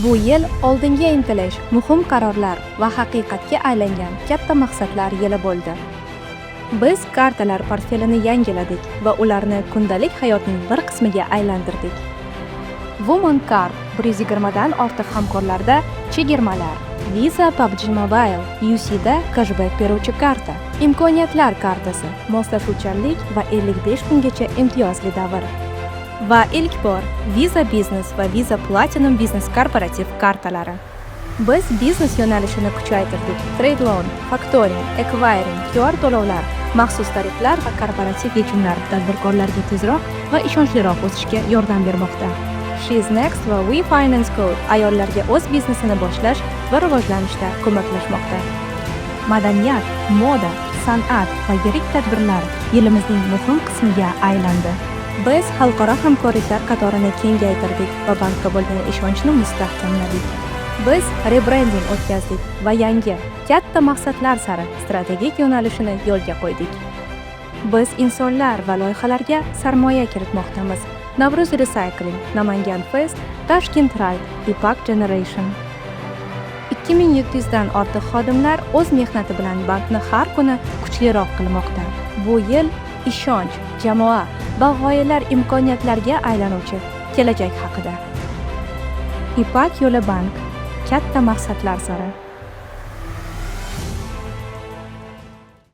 Bu yil oldinga intilish, muhim qarorlar va haqiqatga aylangan katta maqsadlar yili bo'ldi. Biz kartalar portfelini yangiladik va ularni kundalik hayotning bir qismiga aylantirdik. Woman Card 120 dan ortiq hamkorlarda chegirmalar, Visa PUBG Mobile, UC'da cashback beruvchi karta, imkoniyatlar kartasi, moslashuvchanlik va 55 kungacha imtiyozli davr. Va ilk bor Visa Business va Visa Platinum Business korporativ kartalari. Biz biznes yo'nalishini kuchaytirdik. Trade loan, factoring, acquiring, QR to'lovlar, maxsus tariflar va korporativ yechimlar tadbirkorlarga tezroq va ishonchliroq o'sishga yordam bermoqda. She's Next va We Finance Code ayollarga o'z biznesini boshlash va rivojlanishda ko'maklashmoqda. Madaniyat, moda, san'at va yirik tadbirlar yilimizning muhim qismiga aylandi. Biz xalqaro hamkorliklar qatorini kengaytirdik va bankka bo'lgan ishonchni mustahkamladik. Biz rebranding o'tkazdik va yangi, katta maqsadlar sari strategik yo'nalishini yo'lga qo'ydik. Biz insonlar va loyihalarga sarmoya kiritmoqdamiz. Navro'z Recycling, Namangan Fest, Tashkent Ride, Ipak Generation. 2700 dan ortiq xodimlar o'z mehnati bilan bankni har kuni kuchliroq qilmoqda. Bu yil ishonch, jamoa va g'oyalar imkoniyatlarga aylanuvchi kelajak haqida. Ipak yo'li bank, katta maqsadlar sari.